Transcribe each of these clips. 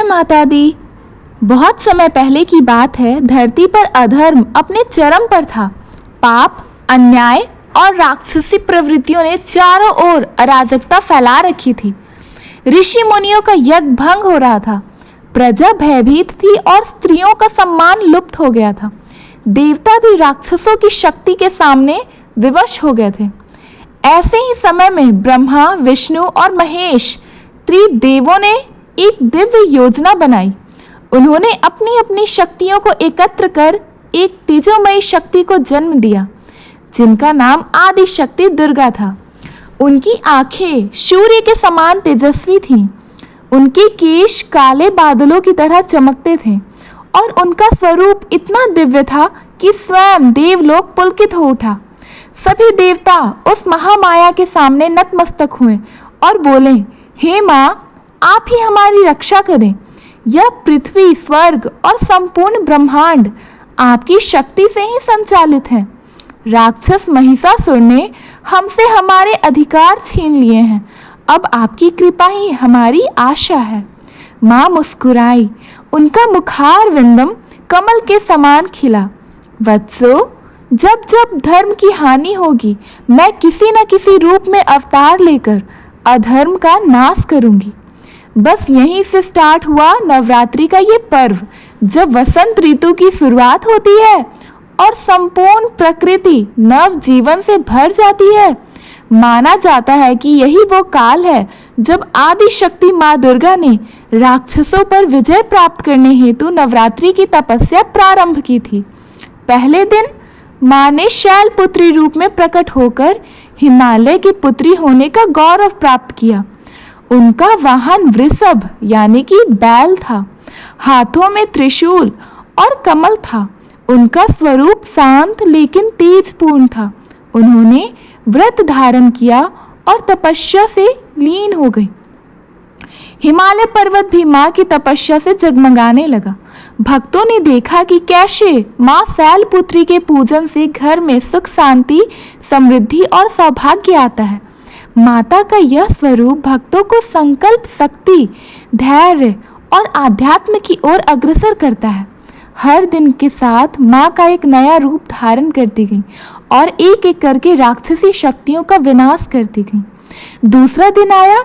माता दी। बहुत समय पहले की बात है। धरती पर अधर्म अपने चरम पर था। पाप, अन्याय और राक्षसी प्रवृत्तियों ने चारों ओर अराजकता फैला रखी थी। ऋषि मुनियों का यज्ञ भंग हो रहा था। प्रजा भयभीत थी और स्त्रियों का सम्मान लुप्त हो गया था। देवता भी राक्षसों की शक्ति के सामने विवश हो गए थे। ऐसे ही समय में ब्रह्मा, विष्णु और महेश त्रिदेवों ने एक दिव्य योजना बनाई। उन्होंने अपनी अपनी शक्तियों को एकत्र कर एक तेजोमयी शक्ति को जन्म दिया, जिनका नाम आदि शक्ति दुर्गा था। उनकी आंखें सूर्य के समान तेजस्वी थीं। उनके केश काले बादलों की तरह चमकते थे और उनका स्वरूप इतना दिव्य था कि स्वयं देवलोक पुलकित हो उठा। सभी देवता उस महामाया के सामने नतमस्तक हुए और बोले, हे माँ, आप ही हमारी रक्षा करें। यह पृथ्वी, स्वर्ग और संपूर्ण ब्रह्मांड आपकी शक्ति से ही संचालित है। राक्षस महिषासुर ने हमसे हमारे अधिकार छीन लिए हैं। अब आपकी कृपा ही हमारी आशा है। माँ मुस्कुराई। उनका मुखार विंदम कमल के समान खिला। वत्सो, जब जब धर्म की हानि होगी, मैं किसी न किसी रूप में अवतार लेकर अधर्म का नाश करूंगी। बस यहीं से स्टार्ट हुआ नवरात्रि का ये पर्व, जब वसंत ऋतु की शुरुआत होती है और संपूर्ण प्रकृति नव जीवन से भर जाती है। माना जाता है कि यही वो काल है जब आदि शक्ति माँ दुर्गा ने राक्षसों पर विजय प्राप्त करने हेतु नवरात्रि की तपस्या प्रारंभ की थी। पहले दिन माँ ने शैलपुत्री रूप में प्रकट होकर हिमालय की पुत्री होने का गौरव प्राप्त किया। उनका वाहन वृषभ यानी कि बैल था। हाथों में त्रिशूल और कमल था। उनका स्वरूप शांत लेकिन तेजपूर्ण था। उन्होंने व्रत धारण किया और तपस्या से लीन हो गई। हिमालय पर्वत भी माँ की तपस्या से जगमगाने लगा। भक्तों ने देखा कि कैसे माँ शैलपुत्री के पूजन से घर में सुख, शांति, समृद्धि और सौभाग्य आता है। माता का यह स्वरूप भक्तों को संकल्प शक्ति, धैर्य और आध्यात्म की ओर अग्रसर करता है। हर दिन के साथ माँ का एक नया रूप धारण करती गई और एक एक करके राक्षसी शक्तियों का विनाश करती गई। दूसरा दिन आया।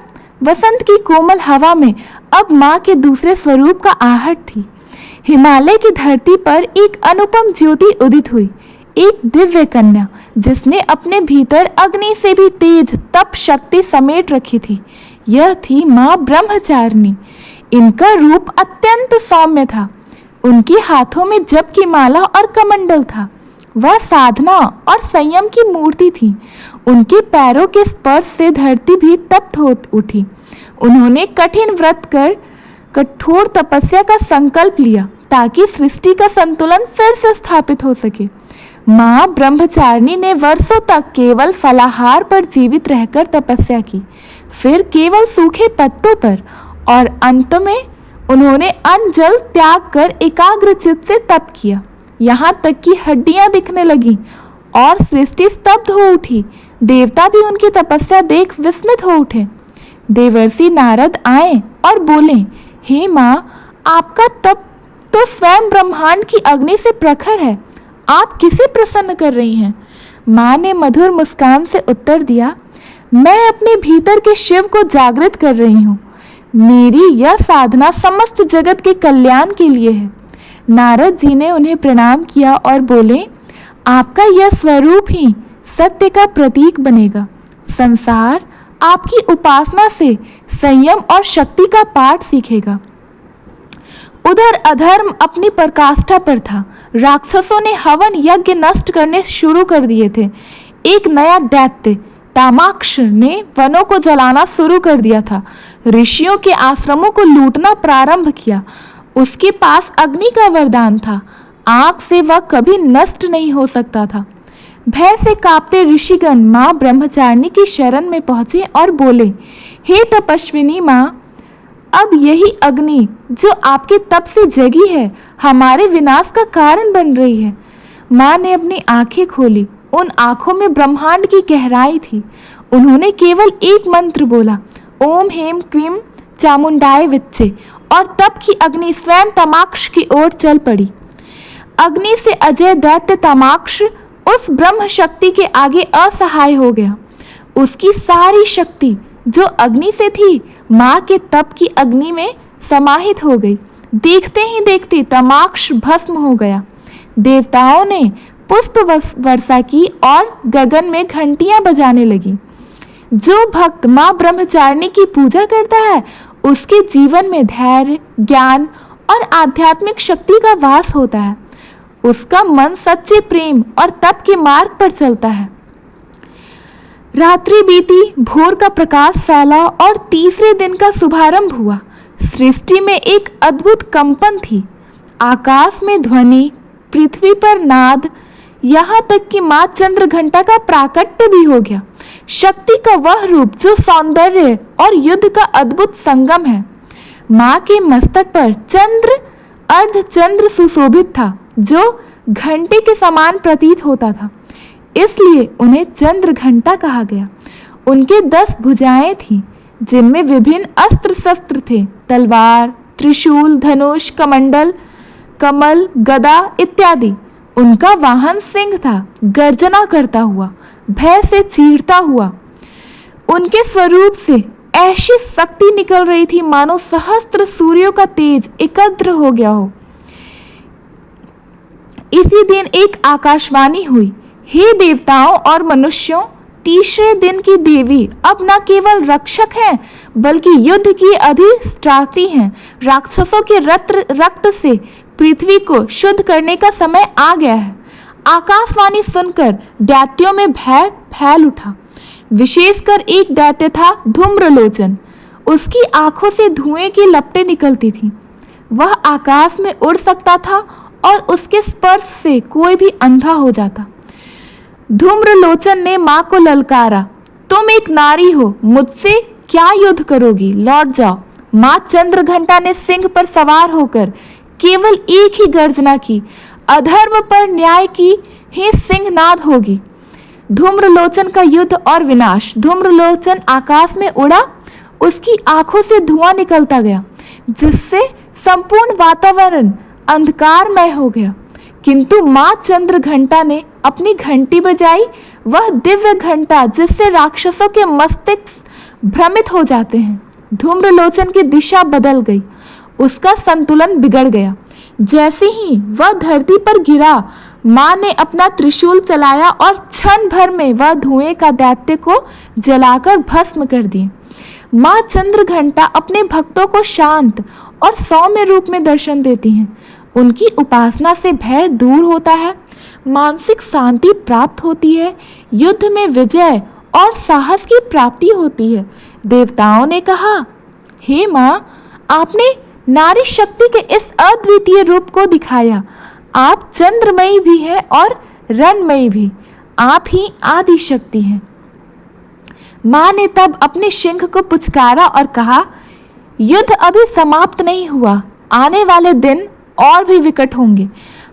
वसंत की कोमल हवा में अब माँ के दूसरे स्वरूप का आहट थी। हिमालय की धरती पर एक अनुपम ज्योति उदित हुई, एक दिव्य कन्या जिसने अपने भीतर अग्नि से भी तेज तप शक्ति समेट रखी थी। यह थी माँ ब्रह्मचारिणी। इनका रूप अत्यंत सौम्य था। उनके हाथों में जप की माला और कमंडल था। वह साधना और संयम की मूर्ति थी। उनके पैरों के स्पर्श से धरती भी तप्त हो उठी। उन्होंने कठिन व्रत कर कठोर तपस्या का संकल्प लिया ताकि सृष्टि का संतुलन फिर से स्थापित हो सके। माँ ब्रह्मचारिणी ने वर्षों तक केवल फलाहार पर जीवित रहकर तपस्या की, फिर केवल सूखे पत्तों पर, और अंत में उन्होंने अन्न जल त्याग कर एकाग्रचित्त से तप किया। यहाँ तक कि हड्डियां दिखने लगी और सृष्टि स्तब्ध हो उठी। देवता भी उनकी तपस्या देख विस्मित हो उठे। देवर्षि नारद आए और बोले, हे माँ, आपका तप तो स्वयं ब्रह्मांड की अग्नि से प्रखर है। आप किसे प्रसन्न कर रही हैं? माँ ने मधुर मुस्कान से उत्तर दिया, मैं अपने भीतर के शिव को जागृत कर रही हूँ। मेरी यह साधना समस्त जगत के कल्याण के लिए है। नारद जी ने उन्हें प्रणाम किया और बोले, आपका यह स्वरूप ही सत्य का प्रतीक बनेगा। संसार आपकी उपासना से संयम और शक्ति का पाठ सीखेगा। उधर अधर्म अपनी पराकाष्ठा पर था। राक्षसों ने हवन यज्ञ नष्ट करने शुरू कर दिए थे। एक नया दैत्य तामाक्ष ने वनों को जलाना शुरू कर दिया था। ऋषियों के आश्रमों को लूटना प्रारंभ किया। उसके पास अग्नि का वरदान था। आग से वह कभी नष्ट नहीं हो सकता था। भय से कांपते ऋषिगण माँ ब्रह्मचारिणी की शरण में पहुंचे और बोले, हे तपस्विनी माँ, अब यही अग्नि जो आपके तप से जगी है हमारे विनाश का कारण बन रही है। माँ ने अपनी आंखें खोली। उन आंखों में ब्रह्मांड की गहराई थी। उन्होंने केवल एक मंत्र बोला, ओम हेम क्रीम चामुंडाय विच्चे, और तप की अग्नि स्वयं तमाक्ष की ओर चल पड़ी। अग्नि से अजय दैत्य तमाक्ष उस ब्रह्म शक्ति के आगे असहाय हो गया। उसकी सारी शक्ति जो अग्नि से थी माँ के तप की अग्नि में समाहित हो गई। देखते ही देखते तमाक्ष भस्म हो गया। देवताओं ने पुष्प वर्षा की और गगन में घंटियां बजाने लगी। जो भक्त माँ ब्रह्मचारिणी की पूजा करता है उसके जीवन में धैर्य, ज्ञान और आध्यात्मिक शक्ति का वास होता है। उसका मन सच्चे प्रेम और तप के मार्ग पर चलता है। रात्रि बीती, भोर का प्रकाश फैला और तीसरे दिन का शुभारंभ हुआ। सृष्टि में एक अद्भुत कंपन थी। आकाश में ध्वनि, पृथ्वी पर नाद, यहाँ तक कि माँ चंद्र घंटा का प्राकट्य भी हो गया। शक्ति का वह रूप जो सौंदर्य और युद्ध का अद्भुत संगम है। माँ के मस्तक पर चंद्र अर्धचंद्र सुशोभित था जो घंटे के समान प्रतीत होता था, इसलिए उन्हें चंद्र घंटा कहा गया। उनके 10 भुजाएं थीं जिनमें विभिन्न अस्त्र शस्त्र थे, तलवार, त्रिशूल, धनुष, कमंडल, कमल, गदा इत्यादि। उनका वाहन सिंह था, गर्जना करता हुआ, भय से चीरता हुआ। उनके स्वरूप से ऐसी शक्ति निकल रही थी मानो सहस्त्र सूर्यों का तेज एकत्र हो गया हो। इसी दिन एक आकाशवाणी हुई, हे देवताओं और मनुष्यों, तीसरे दिन की देवी अब न केवल रक्षक हैं बल्कि युद्ध की अधिष्ठात्री हैं। राक्षसों के रक्त से पृथ्वी को शुद्ध करने का समय आ गया है। आकाशवाणी सुनकर दैत्यों में भय फैल उठा। विशेषकर एक दैत्य था धूम्रलोचन। उसकी आंखों से धुएं की लपटें निकलती थीं। वह आकाश में उड़ सकता था और उसके स्पर्श से कोई भी अंधा हो जाता। धूम्रलोचन ने माँ को ललकारा, तुम एक नारी हो, मुझसे क्या युद्ध करोगी, लौट जाओ। माँ चंद्रघंटा ने सिंह पर सवार होकर केवल एक ही गर्जना की, अधर्म पर न्याय की ही सिंहनाद होगी। धूम्रलोचन का युद्ध और विनाश। धूम्रलोचन आकाश में उड़ा, उसकी आंखों से धुआं निकलता गया जिससे संपूर्ण वातावरण अंधकारमय हो गया। किंतु माँ चंद्रघंटा ने अपनी घंटी बजाई, वह दिव्य घंटा जिससे राक्षसों के मस्तिष्क भ्रमित हो जाते हैं। धूम्रलोचन की दिशा बदल गई, उसका संतुलन बिगड़ गया। जैसे ही वह धरती पर गिरा, माँ ने अपना त्रिशूल चलाया और क्षण भर में वह धुएं का दैत्य को जलाकर भस्म कर दिए। माँ चंद्रघंटा अपने भक्तों को शांत और सौम्य रूप में दर्शन देती हैं। उनकी उपासना से भय दूर होता है, मानसिक शांति प्राप्त होती है, युद्ध में विजय और साहस की प्राप्ति होती है। देवताओं ने कहा, हे माँ, आपने नारी शक्ति के इस अद्वितीय रूप को दिखाया। आप चंद्रमयी भी हैं और रणमयी भी। आप ही आदि शक्ति हैं। माँ ने तब अपने सिंह को पुचकारा और कहा, युद्ध अभी समाप्त नहीं हुआ, आने वाले दिन और भी विकट होंगे।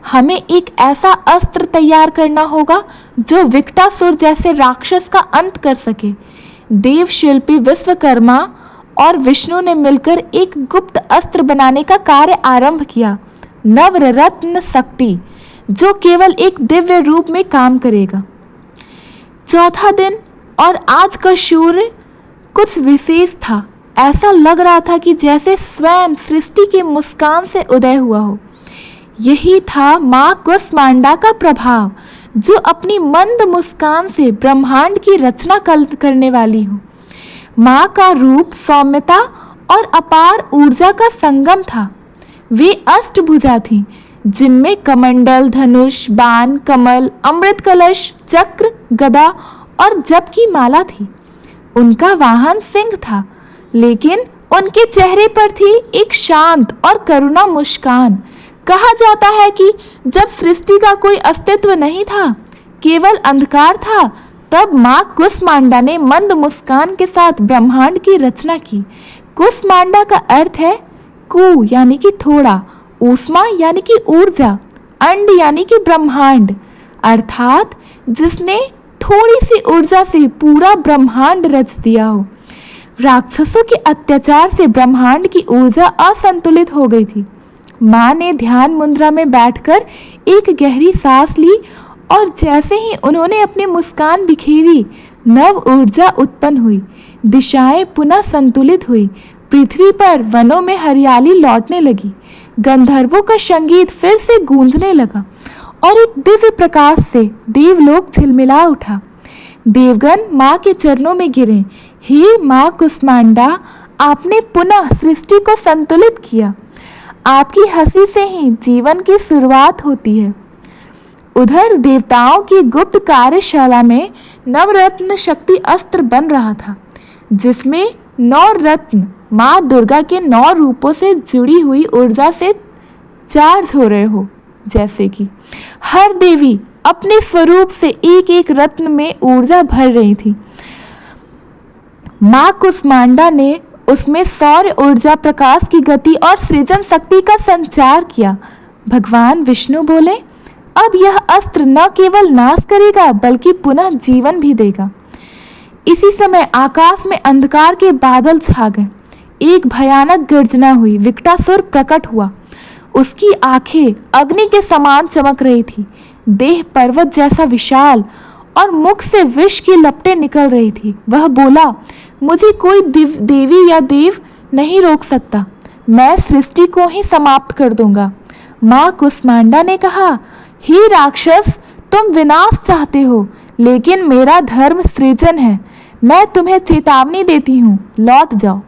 हमें एक ऐसा अस्त्र तैयार करना होगा जो विकटासुर जैसे राक्षस का अंत कर सके। देव शिल्पी विश्वकर्मा और विष्णु ने मिलकर एक गुप्त अस्त्र बनाने का कार्य आरंभ किया, नवरत्न शक्ति, जो केवल एक दिव्य रूप में काम करेगा। चौथा दिन और आज का सूर्य कुछ विशेष था। ऐसा लग रहा था कि जैसे स्वयं सृष्टि की मुस्कान से उदय हुआ हो। यही था माँ कुष्मांडा का प्रभाव, जो अपनी मंद मुस्कान से ब्रह्मांड की रचना करने वाली हो। माँ का रूप सौम्यता और अपार ऊर्जा का संगम था। वे अष्टभुजा थीं, जिनमें कमंडल, धनुष, बाण, कमल, अमृत कलश, चक्र, गदा और जप की माला थी। उनका वाहन सिंह था, लेकिन उनके चेहरे पर थी एक शांत और करुणा मुस्कान। कहा जाता है कि जब सृष्टि का कोई अस्तित्व नहीं था, केवल अंधकार था, तब माँ कुष्मांडा ने मंद मुस्कान के साथ ब्रह्मांड की रचना की। कुष्मांडा का अर्थ है कु यानी कि थोड़ा, ऊष्मा यानी कि ऊर्जा, अंड यानी कि ब्रह्मांड, अर्थात जिसने थोड़ी सी ऊर्जा से पूरा ब्रह्मांड रच दिया हो। राक्षसों के अत्याचार से ब्रह्मांड की ऊर्जा असंतुलित हो गई थी। माँ ने ध्यान मुद्रा में बैठकर एक गहरी सांस ली और जैसे ही उन्होंने अपनी मुस्कान बिखेरी, नव ऊर्जा उत्पन्न हुई। दिशाएं पुनः संतुलित हुई। पृथ्वी पर वनों में हरियाली लौटने लगी। गंधर्वों का संगीत फिर से गूंजने लगा और एक दिव्य प्रकाश से देवलोक झिलमिला उठा। देवगण माँ के चरणों में गिरे। हे माँ कुष्मांडा, आपने पुनः सृष्टि को संतुलित किया। आपकी हंसी से ही जीवन की शुरुआत होती है। उधर देवताओं की गुप्त कार्यशाला में नवरत्न शक्ति अस्त्र बन रहा था, जिसमें 9 रत्न माँ दुर्गा के 9 रूपों से जुड़ी हुई ऊर्जा से चार्ज हो रहे हो। जैसे कि हर देवी अपने स्वरूप से एक एक रत्न में ऊर्जा भर रही थी। माँ कुष्मांडा ने उसमें सौर ऊर्जा, प्रकाश की गति और सृजन शक्ति का संचार किया। भगवान विष्णु बोले, अब यह अस्त्र न केवल नाश करेगा बल्कि पुनः जीवन भी देगा। इसी समय आकाश में अंधकार के बादल छा गए। एक भयानक गर्जना हुई। विकटासुर प्रकट हुआ। उसकी आंखें अग्नि के समान चमक रही थी। देह पर्वत जैसा विशाल और मुख से विष की लपटें निकल रही थी। वह बोला, मुझे कोई देवी या देव नहीं रोक सकता। मैं सृष्टि को ही समाप्त कर दूंगा। माँ कुष्मांडा ने कहा, हे राक्षस, तुम विनाश चाहते हो, लेकिन मेरा धर्म सृजन है। मैं तुम्हें चेतावनी देती हूँ, लौट जाओ।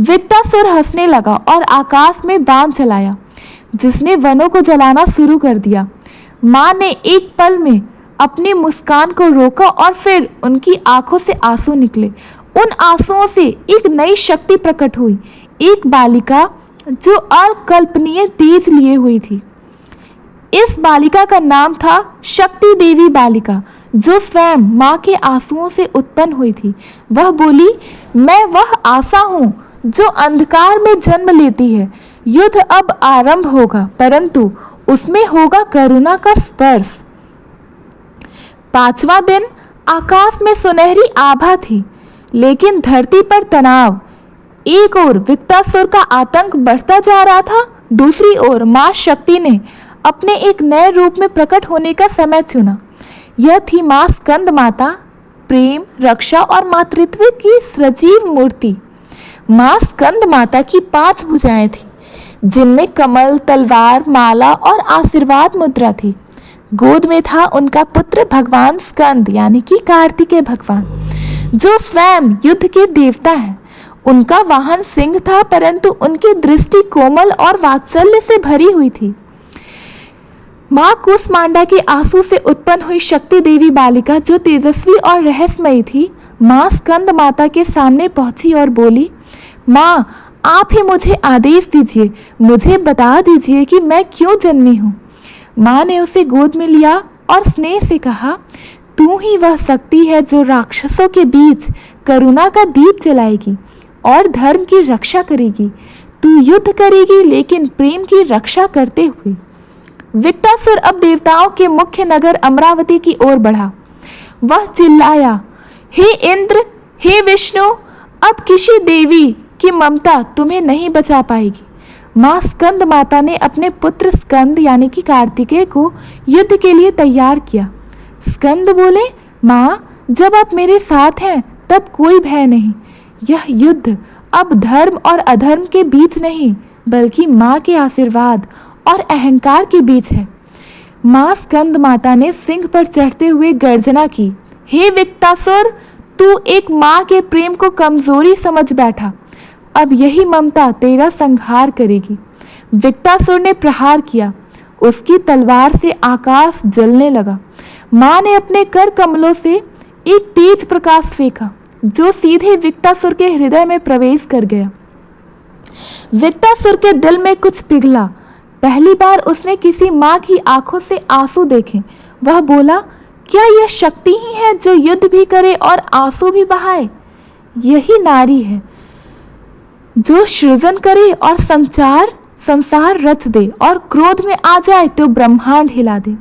विकटासुर हंसने लगा और आकाश में बाण चलाया, जिसने वनों को जलाना शुरू कर दिया। माँ ने एक पल में अपनी मुस्कान को रोका और फिर उनकी आंखों से आंसू निकले। उन आंसुओं से एक नई शक्ति प्रकट हुई, एक बालिका जो अकल्पनीय तेज लिए हुई थी। इस बालिका का नाम था शक्ति देवी बालिका, जो स्वयं माँ के आंसुओं से उत्पन्न हुई थी। वह बोली, मैं वह आशा हूँ जो अंधकार में जन्म लेती है। युद्ध अब आरंभ होगा, परंतु उसमें होगा करुणा का स्पर्श। 5वां दिन आकाश में सुनहरी आभा थी, लेकिन धरती पर तनाव। एक ओर विकटासुर का आतंक बढ़ता जा रहा था, दूसरी ओर माँ शक्ति ने अपने एक नए रूप में प्रकट होने का समय चुना। यह थी माँ स्कंद माता, प्रेम, रक्षा और मातृत्व की सजीव मूर्ति। माँ स्कंद माता की 5 भुजाएं थी, जिनमें कमल, तलवार, माला और आशीर्वाद मुद्रा थी। गोद में था उनका पुत्र भगवान स्कंद, यानी कि कार्तिकेय भगवान, जो स्वयं युद्ध के देवता हैं। उनका वाहन सिंह था, परंतु उनकी दृष्टि कोमल और वात्सल्य से भरी हुई थी। माँ कुष्मांडा के आंसू से उत्पन्न हुई शक्ति देवी बालिका, जो तेजस्वी और रहस्यमयी थी, माँ स्कंद माता के सामने पहुंची और बोली, माँ, आप ही मुझे आदेश दीजिए, मुझे बता दीजिए कि मैं क्यों जन्मी हूँ। माँ ने उसे गोद में लिया और स्नेह से कहा, तू ही वह शक्ति है जो राक्षसों के बीच करुणा का दीप जलाएगी और धर्म की रक्षा करेगी। तू युद्ध करेगी, लेकिन प्रेम की रक्षा करते हुए। विकटासुर अब देवताओं के मुख्य नगर अमरावती की ओर बढ़ा। वह चिल्लाया, हे इंद्र, हे विष्णु, अब किसी देवी की ममता तुम्हें नहीं बचा पाएगी। माँ स्कंद माता ने अपने पुत्र स्कंद यानी कि कार्तिकेय को युद्ध के लिए तैयार किया। स्कंद बोले, माँ, जब आप मेरे साथ हैं तब कोई भय नहीं। यह युद्ध अब धर्म और अधर्म के बीच नहीं, बल्कि माँ के आशीर्वाद और अहंकार के बीच है। माँ स्कंद माता ने सिंह पर चढ़ते हुए गर्जना की, हे विकटासुर, तू एक माँ के प्रेम को कमजोरी समझ बैठा। अब यही ममता तेरा संहार करेगी। विकटासुर ने प्रहार किया। उसकी तलवार से आकाश जलने लगा। माँ ने अपने कर कमलों से एक तेज प्रकाश फेंका, जो सीधे विकटासुर के हृदय में प्रवेश कर गया। विकटासुर के दिल में कुछ पिघला। पहली बार उसने किसी माँ की आंखों से आंसू देखे। वह बोला, क्या यह शक्ति ही है जो युद्ध भी करे और आंसू भी बहाए? यही नारी है जो सृजन करे और संसार रच दे, और क्रोध में आ जाए तो ब्रह्मांड हिला दे।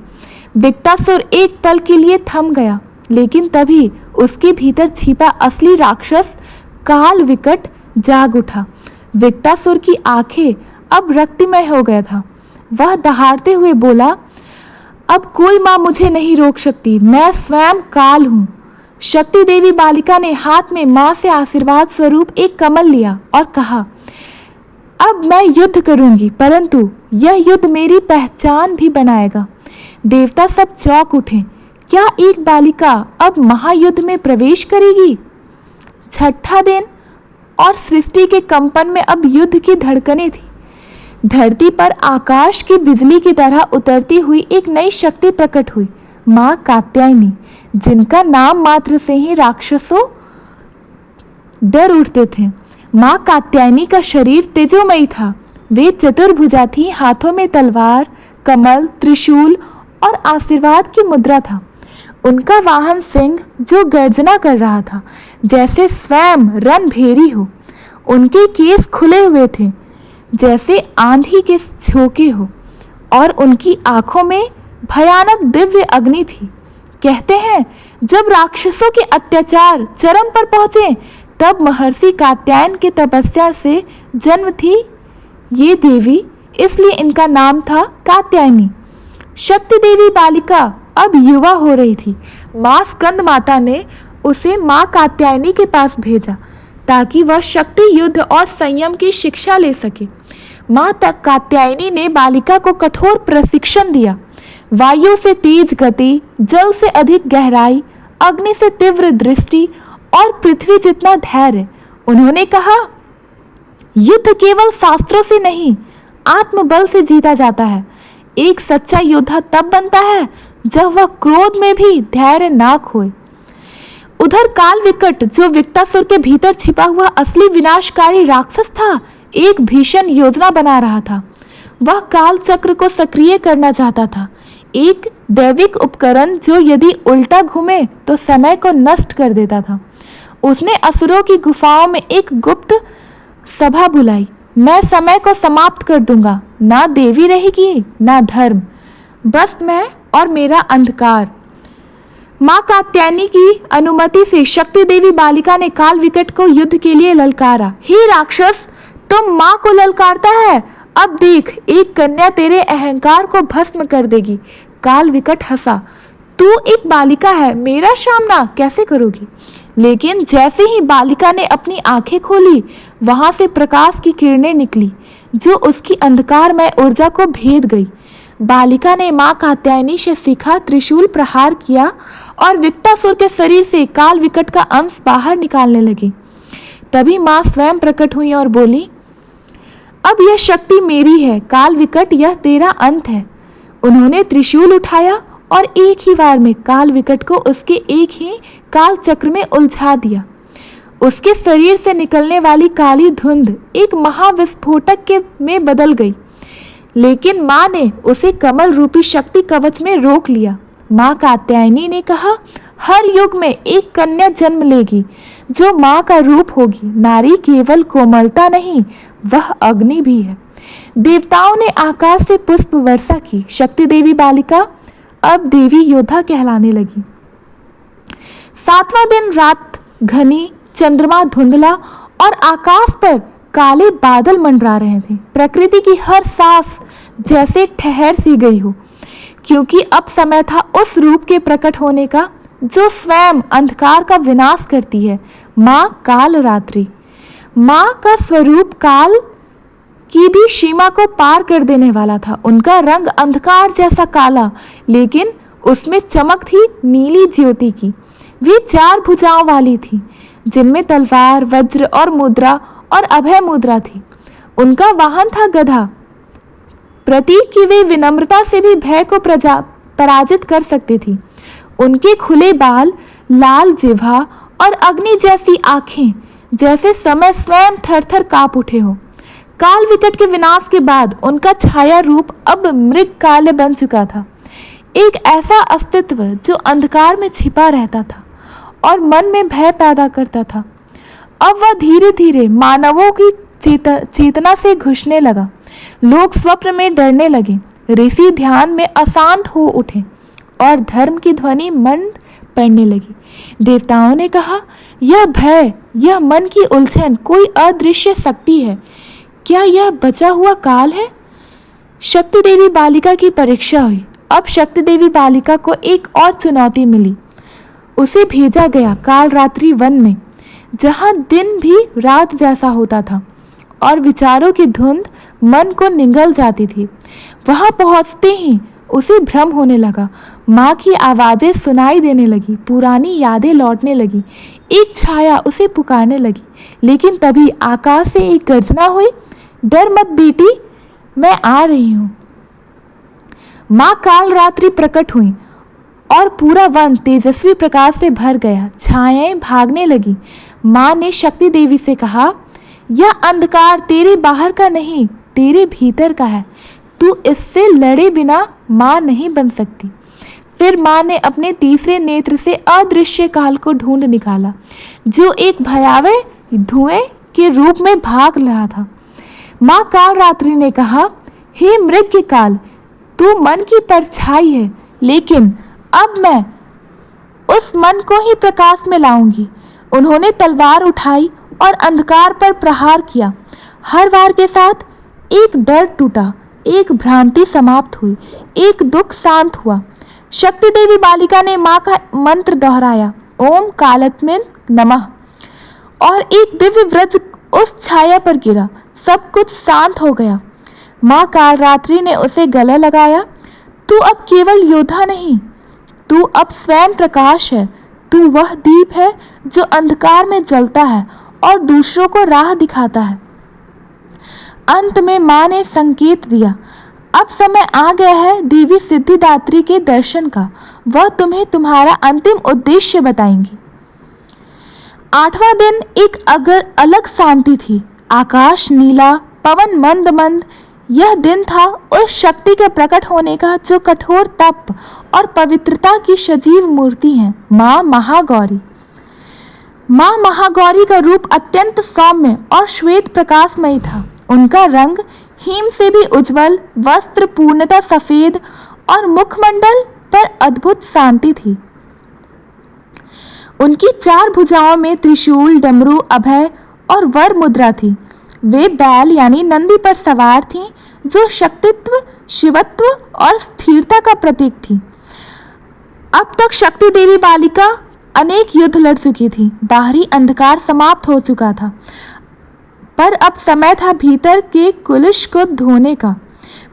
विकटासुर एक पल के लिए थम गया, लेकिन तभी उसके भीतर छिपा असली राक्षस काल विकट जाग उठा। विकटासुर की आंखें अब रक्तमय हो गया था। वह दहाड़ते हुए बोला, अब कोई माँ मुझे नहीं रोक सकती, मैं स्वयं काल हूँ। शक्ति देवी बालिका ने हाथ में माँ से आशीर्वाद स्वरूप एक कमल लिया और कहा, अब मैं युद्ध करूंगी, परंतु यह युद्ध मेरी पहचान भी बनाएगा। देवता सब चौंक उठे। क्या एक बालिका अब महायुद्ध में प्रवेश करेगी? छठा दिन और सृष्टि के कंपन में अब युद्ध की धड़कनें थी। धरती पर आकाश की बिजली की तरह उतरती हुई एक नई शक्ति प्रकट हुई, माँ कात्यायनी, जिनका नाम मात्र से ही राक्षसों डर उठते थे। माँ कात्यायनी का शरीर तेजोमयी था। वे चतुर्भुजा थी, हाथों में तलवार, कमल, त्रिशूल और आशीर्वाद की मुद्रा था। उनका वाहन सिंह जो गर्जना कर रहा था, जैसे स्वयं रणभेरी हो। उनके केस खुले हुए थे जैसे आंधी के झोंके हो, और उनकी आंखों में भयानक दिव्य अग्नि थी। कहते हैं, जब राक्षसों के अत्याचार चरम पर पहुंचे, तब महर्षि कात्यायन के तपस्या से जन्म थी ये देवी, इसलिए इनका नाम था कात्यायनी। शक्ति देवी बालिका अब युवा हो रही थी। माँ स्कंद माता ने उसे माँ कात्यायनी के पास भेजा ताकि वह शक्ति, युद्ध और संयम की शिक्षा ले सके। माँ तक कात्यायनी ने बालिका को कठोर प्रशिक्षण दिया। वायु से तेज गति, जल से अधिक गहराई, अग्नि से तीव्र दृष्टि और पृथ्वी जितना धैर्य। उन्होंने कहा, युद्ध केवल शास्त्रों से नहीं, आत्मबल से जीता जाता है। एक सच्चा योद्धा तब बनता है जब वह क्रोध में भी धैर्य ना खोए। उधर काल विकट, जो विकटासुर के भीतर छिपा हुआ असली विनाशकारी राक्षस था, एक भीषण योजना बना रहा था। वह काल चक्र को सक्रिय करना चाहता था, एक दैविक उपकरण जो यदि उल्टा घूमे तो समय को नष्ट कर देता था। उसने असुरों की गुफाओं में एक गुप्त सभा बुलाई। मैं समय को समाप्त कर दूंगा, ना देवी रहेगी ना धर्म, बस मैं और मेरा अंधकार। माँ कात्यायनी की अनुमति से शक्ति देवी बालिका ने काल विकट को युद्ध के लिए ललकारा। हे राक्षस, तुम माँ को ललकारता है? अब देख, एक कन्या तेरे अहंकार को भस्म कर देगी। काल विकट हंसा, तू एक बालिका है, मेरा सामना कैसे करोगी? लेकिन जैसे ही बालिका ने अपनी आंखें खोली, वहां से प्रकाश की किरणें निकली जो उसकी अंधकारमय ऊर्जा को भेद गई। बालिका ने माँ कात्यायनी से सीखा, त्रिशूल प्रहार किया और विकटासुर के शरीर से काल विकट का अंश बाहर निकालने लगी। तभी माँ स्वयं प्रकट हुई और बोली, अब यह शक्ति मेरी है काल विकट, यह तेरा अंत है। उन्होंने त्रिशूल उठाया और एक ही वार में काल विकट को उसके एक ही काल चक्र में उलझा दिया। उसके शरीर से निकलने वाली काली धुंध एक महाविस्फोटक में बदल गई, लेकिन माँ ने उसे कमल रूपी शक्ति कवच में रोक लिया। माँ कात्यायनी ने कहा, हर युग में एक कन्या जन्म लेगी जो माँ का रूप होगी। नारी केवल कोमलता नहीं, वह अग्नि भी है। देवताओं ने आकाश से पुष्प वर्षा की। शक्ति देवी बालिका अब देवी योद्धा कहलाने लगी। 7वां दिन रात घनी, चंद्रमा धुंधला और आकाश पर काले बादल मंडरा रहे थे। प्रकृति की हर सांस जैसे ठहर सी गई हो, क्योंकि अब समय था उस रूप के प्रकट होने का जो स्वयं अंधकार का विनाश करती है, माँ काल रात्रि। माँ का स्वरूप काल की भी सीमा को पार कर देने वाला था। उनका रंग अंधकार जैसा काला, लेकिन उसमें चमक थी नीली ज्योति की। वे 4 भुजाओं वाली थी, जिनमें तलवार, वज्र और मुद्रा और अभय मुद्रा थी। उनका वाहन था गधा, प्रतीक कि वे विनम्रता से भी भय को पराजित कर सकती थी। उनके खुले बाल, लाल जिह्वा और अग्नि जैसी आंखें, जैसे समय स्वयं थर-थर कांप उठे हो। काल विकट के विनाश के बाद उनका छाया रूप अब मृग काले बन चुका था, एक ऐसा अस्तित्व जो अंधकार में छिपा रहता था और मन में भय पैदा करता था। अब वह धीरे धीरे मानवों की चेतना से घुसने लगा। लोग स्वप्न में डरने लगे, ऋषि ध्यान में अशांत हो उठे और धर्म की ध्वनि मंद पड़ने लगी। देवताओं ने कहा, यह भय, यह मन की उलझन कोई अदृश्य शक्ति है। क्या यह बचा हुआ काल है? शक्ति देवी बालिका की परीक्षा हुई। अब शक्ति देवी बालिका को एक और चुनौती मिली। उसे भेजा गया काल रात्रि वन में, जहाँ दिन भी रात जैसा होता था और विचारों की धुंध मन को निगल जाती थी। वहाँ पहुँचते ही उसे भ्रम होने लगा। माँ की आवाज़ें सुनाई देने लगी, पुरानी यादें लौटने लगी, एक छाया उसे पुकारने लगी। लेकिन तभी आकाश से एक गर्जना हुई, डर मत बेटी, मैं आ रही हूँ। माँ काल रात्रि प्रकट हुई और पूरा वन तेजस्वी प्रकाश से भर गया। छायाएं भागने लगी। माँ ने शक्ति देवी से कहा, यह अंधकार तेरे बाहर का नहीं, तेरे भीतर का है। तू इससे लड़े बिना माँ नहीं बन सकती। फिर माँ ने अपने तीसरे नेत्र से अदृश्य काल को ढूंढ निकाला, जो एक भयावह धुएं के रूप में भाग रहा था। माँ काल रात्रि ने कहा, हे मृग काल, तू मन की परछाई है, लेकिन अब मैं उस मन को ही प्रकाश में लाऊंगी। उन्होंने तलवार उठाई और अंधकार पर प्रहार किया। हर वार के साथ एक डर टूटा, एक भ्रांति समाप्त हुई, एक दुख शांत हुआ। शक्ति देवी बालिका ने माँ का मंत्र दोहराया, ओम कालत्मिन नमः, और एक दिव्य वज्र उस छाया पर गिरा। सब कुछ शांत हो गया। माँ काल रात्रि ने उसे गले लगाया, तू अब केवल योद्धा नहीं, तू अब स्वयं प्रकाश है। तू वह दीप है जो अंधकार में जलता है और दूसरों को राह दिखाता है। अंत में माँ ने संकेत दिया, अब समय आ गया है देवी सिद्धिदात्री के दर्शन का। वह तुम्हें तुम्हारा अंतिम उद्देश्य बताएंगी। 8वां दिन एक अलग शांति थी। आकाश नीला, पवन मंद मंद। यह दिन था उस शक्ति के प्रकट होने का जो कठोर तप और पवित्रता की सजीव मूर्ति है, माँ महागौरी। माँ महागौरी का रूप अत्यंत सौम्य और श्वेत प्रकाशमयी था। उनका रंग हिम से भी उज्जवल, वस्त्र पूर्णतः सफेद और मुखमंडल पर अद्भुत शांति थी। उनकी 4 भुजाओं में त्रिशूल, डमरू, अभय और वर मुद्रा थी। वे बैल यानी नंदी पर सवार थीं, जो शक्तित्व, शिवत्व और स्थिरता का प्रतीक थी। अब तक शक्ति देवी बालिका अनेक युद्ध लड़ चुकी थी। बाहरी अंधकार समाप्त हो चुका था, पर अब समय था भीतर के कुलिश को धोने का।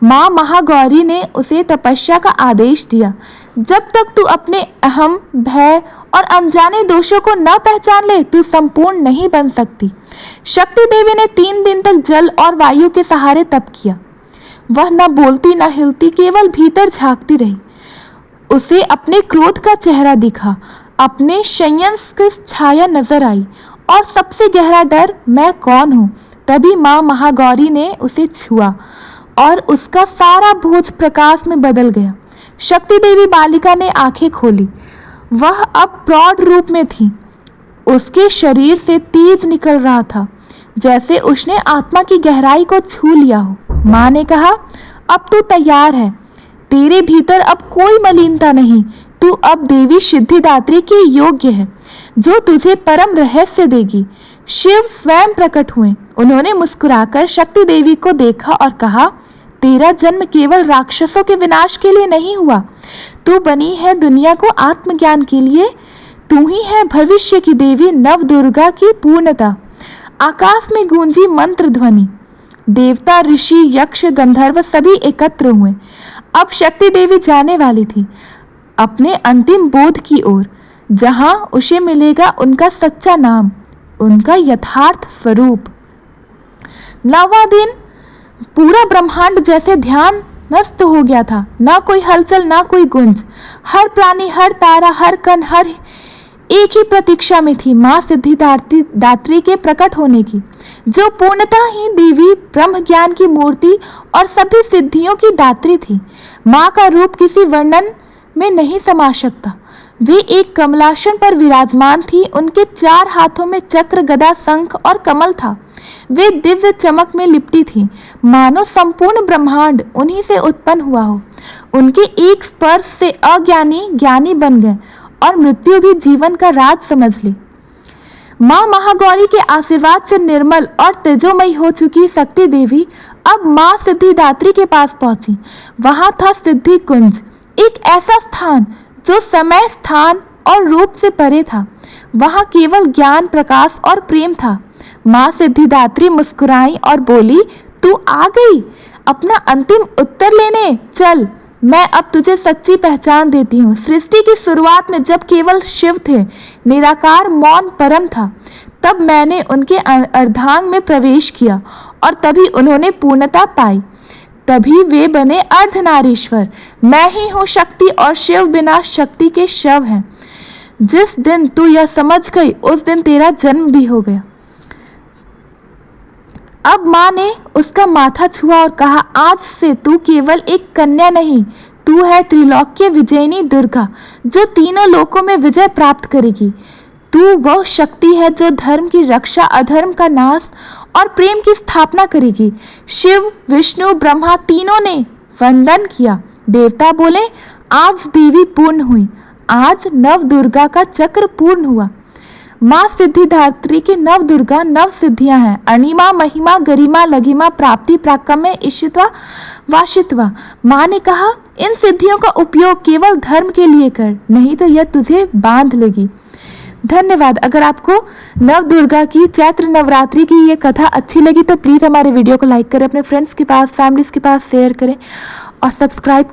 माँ महागौरी ने उसे तपस्या का आदेश दिया। जब तक तू अपने अहम, भय और अनजाने दोषों को न पहचान ले, तू संपूर्ण नहीं बन सकती। शक्ति देवी ने 3 दिन तक जल और वायु के सहारे तप किया। वह न बोलती न हिलती, केवल भीतर झांकती रही। उसे अपने क्रोध का चेहरा दिखा, अपने संयम की छाया नजर आई और सबसे गहरा डर, मैं कौन हूँ। तभी माँ महागौरी ने उसे छुआ और उसका सारा बोझ प्रकाश में बदल गया। शक्ति देवी बालिका ने आंखें खोली। वह अब प्रौढ़ रूप में थी। उसके शरीर से तेज निकल रहा था, जैसे उसने आत्मा की गहराई को छू लिया हो। माँ ने कहा, अब तू तैयार है। तेरे भीतर अब कोई मलिनता नहीं। तू अब देवी सिद्धिदात्री के योग्य है, जो तुझे परम रहस्य देगी। शिव स्वयं प्रकट हुए। उन्होंने मुस्कुराकर शक्ति देवी को देखा और कहा, तेरा जन्म केवल राक्षसों के विनाश के लिए नहीं हुआ। तू बनी है दुनिया को आत्मज्ञान के लिए। तू ही है भविष्य की देवी, नव दुर्गा की पूर्णता। आकाश में गूंजी मंत्र ध्वनि। देवता, ऋषि, यक्ष, गंधर्व सभी एकत्र हुए। अब शक्ति देवी जाने वाली थी अपने अंतिम बोध की ओर, जहां उसे मिलेगा उनका सच्चा नाम, उनका यथार्थ स्वरूप। 9वां दिन पूरा ब्रह्मांड जैसे ध्यान नष्ट हो गया था। ना कोई हलचल, ना कोई गूंज। हर प्राणी, हर तारा, हर कण, हर एक ही प्रतीक्षा में थी माँ सिद्धिदात्री के प्रकट होने की, जो पूर्णतः ही देवी, ब्रह्म ज्ञान की मूर्ति और सभी सिद्धियों की दात्री थी। माँ का रूप किसी वर्णन में नहीं समा सकता। वे एक कमलासन पर विराजमान थी। उनके 4 हाथों में चक्र, गदा, शंख और कमल था। वे दिव्य चमक में लिपटी थी, मानो संपूर्ण ब्रह्मांड उन्हीं से उत्पन्न हुआ हो। उनके एक स्पर्श से अज्ञानी ज्ञानी बन गए और मृत्यु भी जीवन का राज समझ ले। माँ महागौरी के आशीर्वाद से निर्मल और तेजोमयी हो चुकी शक्ति देवी अब माँ सिद्धिदात्री के पास पहुंची। वहां था सिद्धि कुंज, एक ऐसा स्थान जो समय, स्थान और रूप से परे था। वहां केवल ज्ञान, प्रकाश और प्रेम था। माँ सिद्धिदात्री मुस्कुराई और बोली, तू आ गई अपना अंतिम उत्तर लेने। चल, मैं अब तुझे सच्ची पहचान देती हूँ। सृष्टि की शुरुआत में जब केवल शिव थे, निराकार मौन परम था, तब मैंने उनके अर्धांग में प्रवेश किया और तभी उन्होंने पूर्णता पाई। तभी वे बने अर्धनारीश्वर। मैं ही हूँ शक्ति और शिव बिना शक्ति के शव हैं। जिस दिन तू यह समझ गई उस दिन तेरा जन्म भी हो गया। अब माँ ने उसका माथा छुआ और कहा, आज से तू केवल एक कन्या नहीं, तू है त्रिलोक्य विजयिनी दुर्गा, जो तीनों लोकों में विजय प्राप्त करेगी। तू वह शक्ति है जो धर्म की रक्षा, अधर्म का नाश और प्रेम की स्थापना करेगी। शिव, विष्णु, ब्रह्मा तीनों ने वंदन किया। देवता बोले, आज देवी पूर्ण हुई, आज नव दुर्गा का चक्र पूर्ण हुआ। माँ सिद्धिदात्री की नव दुर्गा नव सिद्धियां हैं, अनिमा, महिमा, गरिमा, लघिमा, प्राप्ति, प्राकम्य, ईशित्वा, वाशित्वा। माँ ने कहा, इन सिद्धियों का उपयोग केवल धर्म के लिए कर, नहीं तो यह तुझे बांध लेगी। धन्यवाद। अगर आपको नव दुर्गा की, चैत्र नवरात्रि की ये कथा अच्छी लगी तो प्लीज़ हमारे वीडियो को लाइक करें, अपने फ्रेंड्स के पास, फैमिलीज के पास शेयर करें और सब्सक्राइब